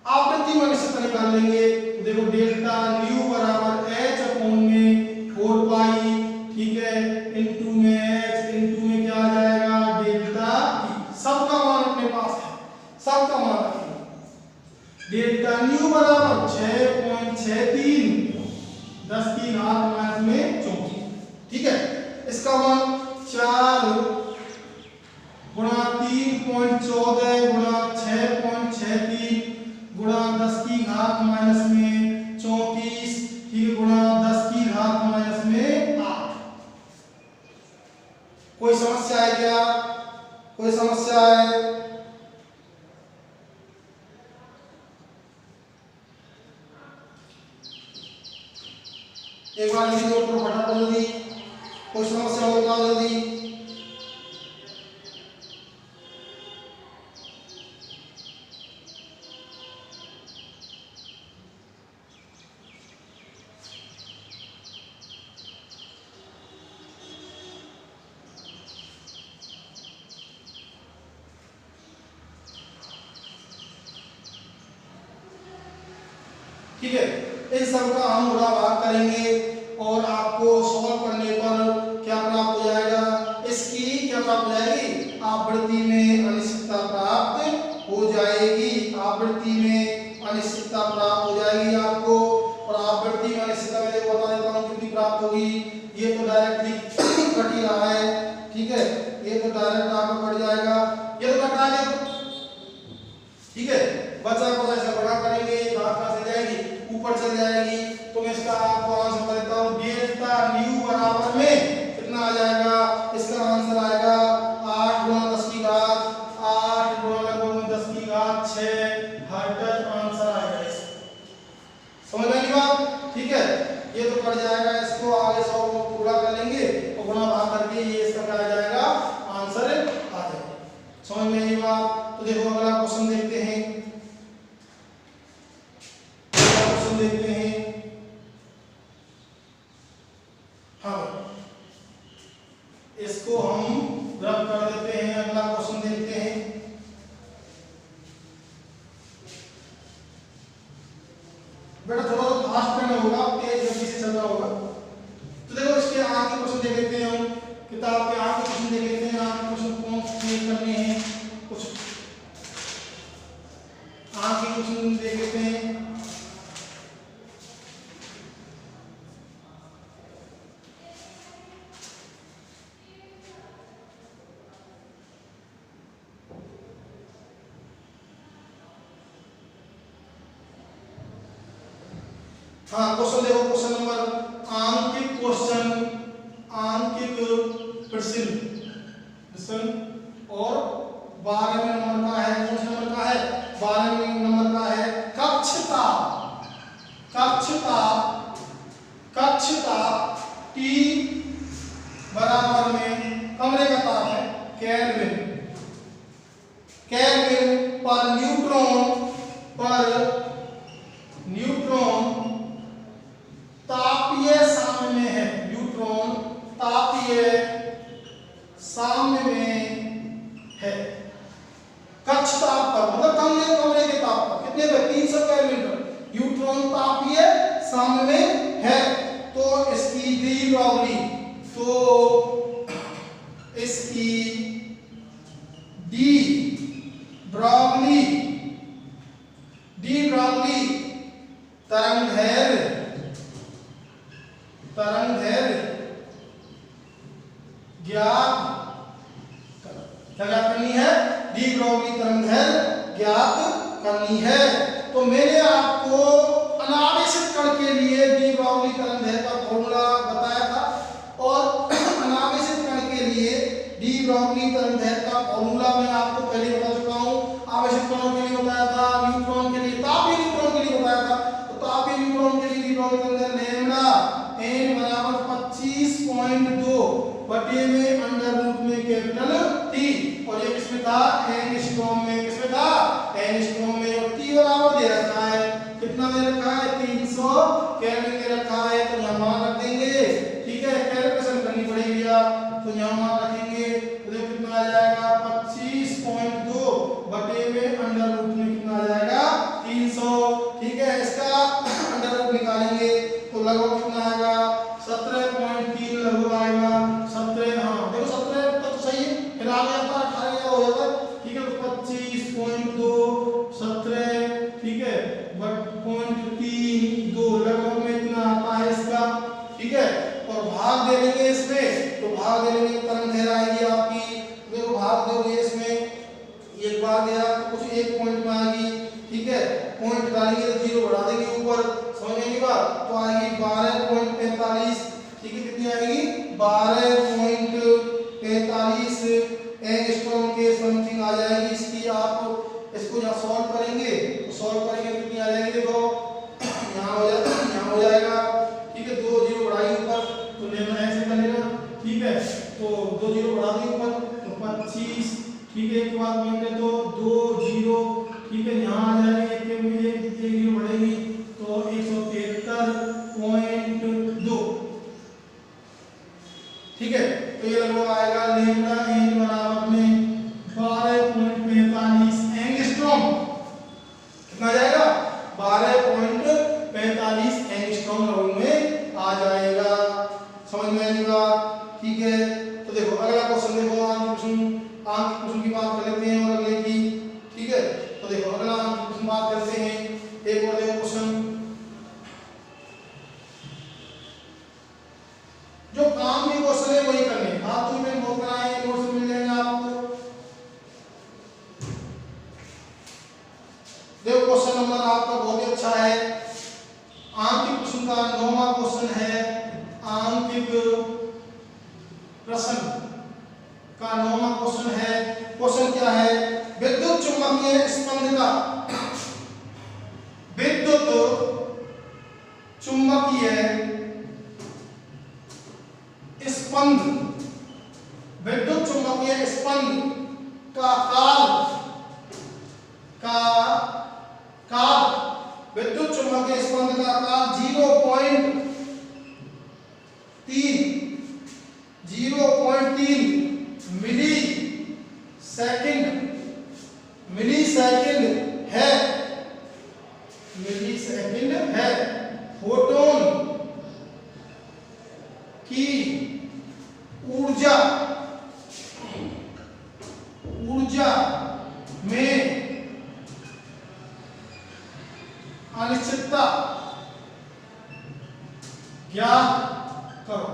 आवृत्ति में अनिश्चितता निकाल लेंगे। देखो डेल्टा न्यू बराबर h अपॉन में 4 पाई, ठीक है, इनटू में h, इनटू में क्या आ जाएगा डेल्टा t। सबका मान अपने पास है, सबका मान रखेंगे। डेल्टा न्यू बराबर 6.63 10 की घात -34, ठीक है, इसका मान 4 गुणा 3.14 गुणा 6.63 गुणा 10 की घात -34, ठीक, गुणा 10 की घात -8। कोई समस्या है क्या? कोई समस्या है? एक बार जल्दी नोट करो फटाफट जल्दी। कोई समस्या हो तो जल्दी। ठीक है, इस सब का हम गुणा भाग करेंगे और आपको सॉल्व करने पर क्या प्राप्त हो जाएगा? इसकी क्या प्राप्त हो जाएगी? आवृत्ति में अनिश्चितता प्राप्त हो जाएगी। आवृत्ति में अनिश्चितता प्राप्त हो जाएगी आपको। और आवृत्ति में अनिश्चितता मैं बता देता हूँ कितनी प्राप्त होगी। ये तो डायरेक्टली कट ही रहा है, ठीक है, ये तो डायरेक्ट आपको कट जाएगा, ये तो कट रहा है, ठीक है, बचा को ऐसा बड़ा करेंगे, घात कहां से जाएगी? ऊपर चल जाएगी। तो मैं इसका आपको आंसर बता देता हूं, डेल्टा न्यू बराबर में कितना आ जाएगा? इसका आंसर आएगा 8 गुणा 10 की घात 8 गुणा लगभग 10 की घात 6 हर्ट्ज आंसर आएगा इसका। समझ में आई बात? ठीक है, ये तो कट जाएगा, इसको आगे 100 को पूरा कर लेंगे और गुणा भाग करके ये इसका क्या आ जाएगा? आंसर आ जाएगा। समझ में आई बात? तो देखो अगला क्वेश्चन देखते हैं, देखते हैं। हाँ, इसको हम रब कर देते हैं। अगला क्वेश्चन देखते हैं। बेटा थोड़ा सा फास्ट करना होगा, तेज गति से चलना होगा। तो देखो इसके आगे क्वेश्चन देख लेते हैं, हम किताब के आगे क्वेश्चन देख लेते हैं। हाँ क्वेश्चन देखो, क्वेश्चन नंबर आंकिक क्वेश्चन, आंकिक प्रश्न और 12वें नंबर का है। कौन से नंबर का है? 12वें नंबर का है कक्षता। कक्षता, कक्षता T बराबर में कमरे का ताप है केल्विन, केल्विन पर न्यूट्रॉन, पर न्यूट्रॉन तापीय साम्य में है। न्यूट्रॉन तापीय साम्य में है। कक्ष ताप पर मतलब कमरे के ताप पर कितने पे? 300 केल्विन पर न्यूट्रॉन तापीय साम्य में है। तो इसकी डी ब्रॉगली, तो इसकी डी ब्रॉगली, डी ब्रॉगली तरंगदैर्घ्य, तरंगदैर्घ्य ज्ञात, क्या ज्ञात करनी है? डी ब्रॉगली तरंगदैर्घ्य ज्ञात करनी है। तो मैंने आपको अनावेशित कण के लिए डी ब्रॉगली तरंगदैर्घ्य का फॉर्मूला बताया था, और अनावेशित कण के लिए डी ब्रॉगली तरंगदैर्घ्य का फॉर्मूला मैं आपको पहले बता चुका हूं। आवेशित कणों के लिए बताया था, न्यूट्रॉन के लिए, तापीय न्यूट्रॉन के लिए बताया था। तो तापीय न्यूट्रॉन के लिए डी ब्रॉगली तरंगदैर्घ्य लैम्डा n बराबर 25.2 बटे में अंडर रूट में कैपिटल T, और ये किसमें था? एंगस्ट्रॉम में। किसमें था? एंगस्ट्रॉम में। और T बराबर दे रखा है, कितना दे रखा है? 300 केल्विन दे रखा है। तो यहाँ मान रख देंगे, ठीक है, कैलकुलेशन करनी पड़ेगी यार। तो यहाँ मान रखेंगे तो देखो कितना आ जाएगा? 25.2 बटे में अंडर रूट में कितना आ जाएगा? 300, ठीक है। इसका अंडर रूट निकालेंगे तो लगभग कितना आएगा? 17.3 लगभग आएगा। 17, हाँ देखो 17 तो सही है, फिर आगे आता 18 हो जाता, ठीक है। तो 25.2 17, ठीक है, बट 0.32 लगभग में इतना आता है इसका, ठीक है। और भाग दे देंगे इसमें, तो भाग दे देंगे तरंगदैर्घ्य आएगी आपकी, देखो भाग दोगे इसमें, एक बार दिया तो कुछ एक पॉइंट में आएगी, ठीक है। पॉइंट डालेंगे तो जीरो बढ़ा देंगे ऊपर, समझ में बात, तो आएगी 12.45, ठीक है। कितनी आएगी? 12.45 एंगस्ट्रॉम के समथिंग आ जाएगी इसकी। आप इसको यहाँ सॉल्व करेंगे तो सॉल्व करेंगे कितनी आ जाएगी? देखो यहाँ हो जाएगा, यहाँ हो जाएगा, ठीक है। 2 जीरो बढ़ाइए ऊपर, तो लेना ऐसे कर लेना, ठीक है। तो 2 जीरो बढ़ा देंगे ऊपर तो 25, ठीक है। एक बार बोलेंगे तो 2 जीरो, ठीक है। यहाँ आ जाएंगे एक जीरो बढ़ेगी तो 173.2, ठीक है। तो ये लगभग आएगा लैम्डा n बराबर में 12.45 एंगस्ट्रॉम, कितना आ जाएगा? 12.45 एंगस्ट्रॉम लगभग में आ जाएगा। समझ में आएगा, ठीक है। तो देखो अगला क्वेश्चन देखो, आंकिक प्रश्न की बात कर लेते हैं और अगले की, ठीक है। तो देखो अगला आंकिक प्रश्न बात करते हैं, एक और देखो क्वेश्चन, जो काम के क्वेश्चन है वही करने, आप तुम्हें बहुत कराए नोट्स मिल जाएंगे आपको। देखो क्वेश्चन नंबर आपका बहुत ही अच्छा है, आंकिक प्रश्न का 9वां क्वेश्चन है। आंकिक प्रश्न का 9वां क्वेश्चन है। क्वेश्चन क्या है? विद्युत चुम्बकीय स्पंद का, विद्युत चुम्बकीय स्पंद, विद्युत चुम्बकीय स्पंद का काल, विद्युत चुम्बकीय स्पंद का काल 0.3 मिली सेकंड है, मिली सेकंड है। फोटोन की ऊर्जा में अनिश्चितता ज्ञात करो।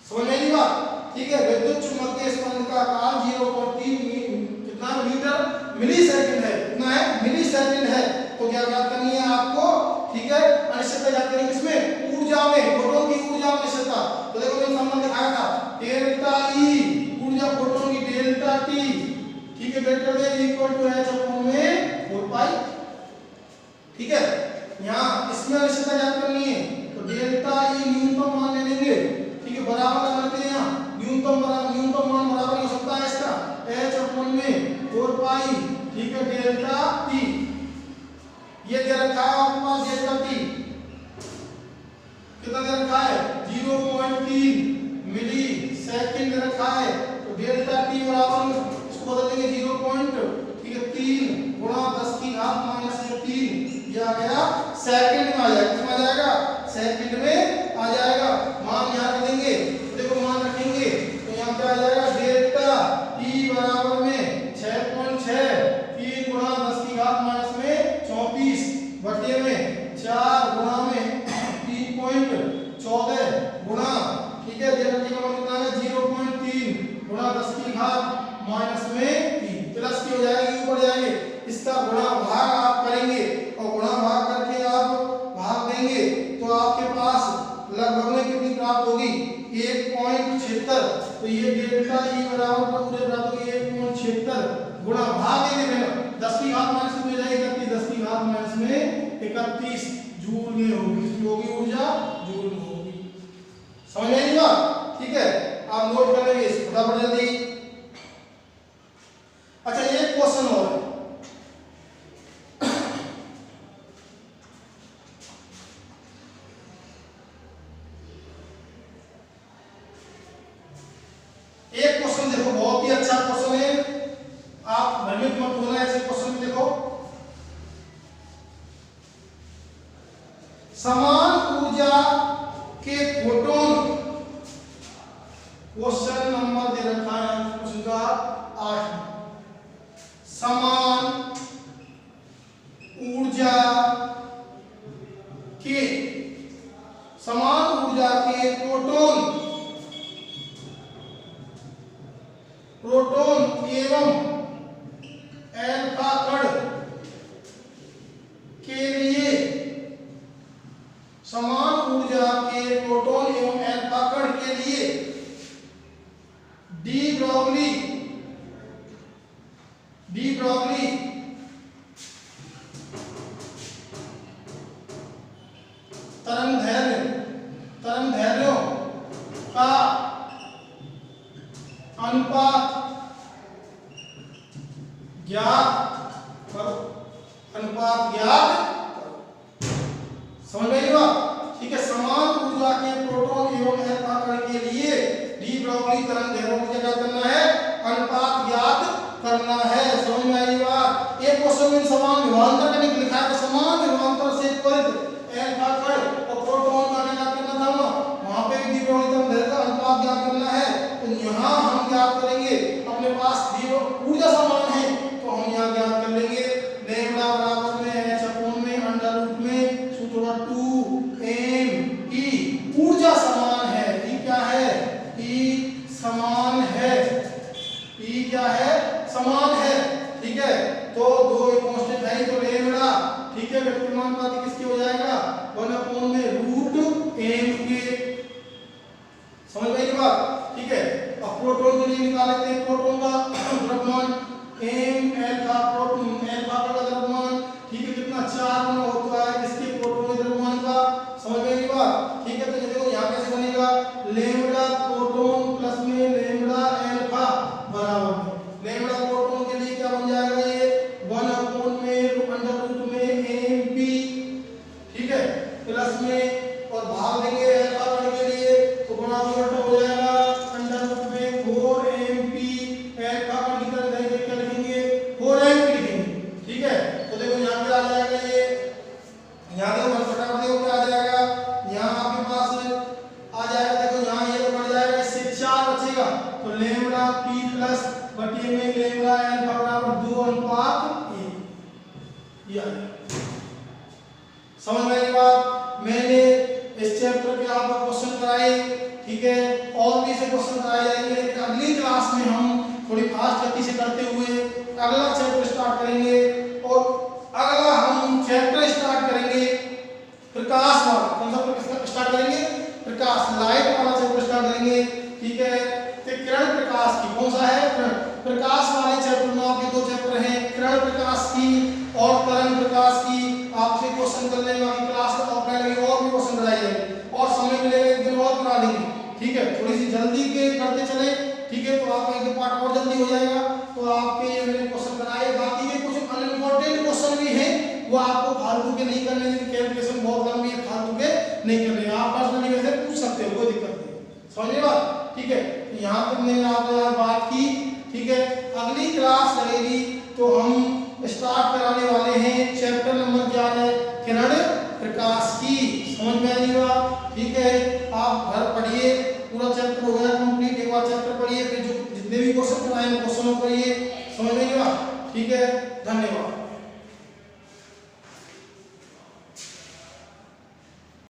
समझ में बात, ठीक है। विद्युत चुम्बकीय स्पंद का काल 0.3 कितना मीटर मिली सेकंड है, कितना है? मिली सेकंड है। तो क्या ज्ञात करनी है आपको, ठीक है। अनिश्चितता ज्ञात करेंगे किसमें, ऊर्जा में, फोटोन की ऊर्जा में अनिश्चितता। तो देखो मैंने संबंध दिखाया था डेल्टा ई ऊर्जा फोटोन की डेल्टा टी, ठीक है, greater than equal to h upon में 4 पाई, ठीक है। यहाँ इसमें अनिश्चितता ज्ञात करनी है तो डेल्टा ई न्यूनतम मान ले लेंगे, ठीक है, बराबर लगाते हैं यहाँ न्यूनतम मान बराबर हो सकता है इसका h अपॉन में 4 पाई, ठीक है, डेल्टा टी। ये दे रखा है आपके पास डेल्टा टी कितना दे रखा है 0.3 मिली सेकंड दे रखा है, तो डेल्टा टी बराबर इसको बदल देंगे 0.3 गुणा 10 की घात माइनस 3, ये आ गया सेकंड में आ जाएगा, कितना आ जाएगा सेकंड में आ जाएगा। मान यहाँ रख देंगे, देखो मान रखेंगे तो यहाँ पे आ जाएगा डेल्टा टी बराबर में 6.6 3 गुणा 10 की घात माइनस में 34 बटे में 4 गुणा में 3.14 गुणा, ठीक है, डेल्टा टी का मान कितना है 0.3 गुणा 10 की घात माइनस में 3 प्लस की हो जाएगी, ऊपर जाएंगे, इसका गुणा भाग आप करेंगे और गुणा भाग करके आप भाग देंगे तो आपके पास लगभग में कितनी प्राप्त होगी 1.76। तो ये डेल्टा ई बराबर पूरे प्राप्त होगी 1.76 गुणा भाग देंगे पहले 10 की घात माइनस में हो जाएगी 31, 10 की घात माइनस में 31 जूल में होगी, इसकी होगी ऊर्जा जूल में होगी। समझ में आई बात, ठीक है, आप नोट कर लेंगे इस फटाफट जल्दी। अच्छा एक क्वेश्चन और है, एक क्वेश्चन देखो बहुत ही अच्छा क्वेश्चन है, आप भ्रमित मत होना ऐसे क्वेश्चन देखो। समान ऊर्जा के फोटोन, क्वेश्चन नंबर दे रखा है क्वेश्चन का 8, समान ऊर्जा के प्रोटॉन एवं अल्फा कण के लिए, समान ऊर्जा के प्रोटॉन एवं अल्फा कण के लिए डी ब्रोगली तरंग दैर्घ्यों का अनुपात ज्ञात करो, समझ में आई बात, ठीक है। समान ऊर्जा के प्रोटॉन एवं अल्फा कण के लिए डी ब्रोगली तरंग दैर्घ्यों को क्या करना है, अनुपात ज्ञात करना है, समझ में आई बात। एक क्वेश्चन में समान विभवांतर करने के लिखा है, तो समान विभवांतर से त्वरित अल्फा कण और प्रोटॉन का क्या करना था, वहां पे डी ब्रोगली तरंग दैर्घ्य का अनुपात ज्ञात करना है। तो यहाँ हम ज्ञात करेंगे, अपने पास ऊर्जा समान है तो हम यहाँ ज्ञात कर लेंगे लैम्ब्डा बराबर में h अपॉन में अंडर रूट में सूत्र 2m e, ऊर्जा समान है, e क्या है, e समान है, e क्या है समान है, ठीक है। तो दो कांस्टेंट है तो लैम्ब्डा, ठीक है, व्यक्तिमानुपाती किसकी हो जाएगा 1 अपॉन में रूट m के, समझ में आई बात, ठीक है। अब प्रोटॉन के लिए निकाल लेते हैं प्रोटॉन का द्रव्यमान m अल्फा प्रोटॉन अल्फा का द्रव्यमान, ठीक है, कितना 4 गुना होता है किसके प्रोटॉन के द्रव्यमान का, समझ में आई बात, ठीक है। तो देखो यहाँ कैसे बनेगा लैम्ब्डा प्रोटॉन प्लस में लैम्ब्डा अल्फा बराबर लैम्ब्डा प्रोटॉन के लिए क्या बन जाएगा ये 1 अपॉन में अंडर रूट में mp, ठीक है, प्लस में और भाग देंगे अल्फा कण के लिए तो गुणा उल्टा हो जाएगा अंडर रूट में 4mp, अल्फा कण की तरह देंगे क्या लिखेंगे 4mp लिखेंगे, ठीक है। तो देखो यहाँ पे आ जाएगा ये, यहाँ देखो फटाफट देखो क्या आ जाएगा, यहाँ आपके पास आ जाएगा, देखो यहाँ ये बढ़ जाएगा, इससे 4 बचेगा तो लैम्ब्डा p प्लस बटे में लैम्ब्डा अल्फा बराबर 2 अनुपात 1, ये आ जाएगा, समझ में आई बात। मैंने इस चैप्टर के आपको क्वेश्चन कराए, ठीक है, और भी ऐसे क्वेश्चन कराए जाएंगे, लेकिन अगली क्लास में हम थोड़ी फास्ट गति से करते हुए अगला चैप्टर स्टार्ट करेंगे और अगला हम चैप्टर स्टार्ट करेंगे प्रकाश तो आपके ये मैंने क्वेश्चन बनाए, बाकी के कुछ अनइम्पोर्टेंट क्वेश्चन भी हैं वो आपको फालतू के नहीं करने, कैलकुलेशन बहुत लंबी है, फालतू के नहीं करने, आप पर्सनली वैसे पूछ सकते हो, कोई दिक्कत नहीं, समझ में बात, ठीक है। यहाँ तक मैंने आपसे बात की, ठीक है। अगली क्लास लगेगी तो हम स्टार्ट कराने वाले हैं चैप्टर नंबर क्या है, किरण प्रकाश की, समझ में आई बात, ठीक है। आप घर पढ़िए, पूरा चैप्टर हो गया कंप्लीट, एक बार चैप्टर पढ़िए, फिर जो जितने भी क्वेश्चन कराए क्वेश्चनों करिए, समझ में आई बात, ठीक है। धन्यवाद।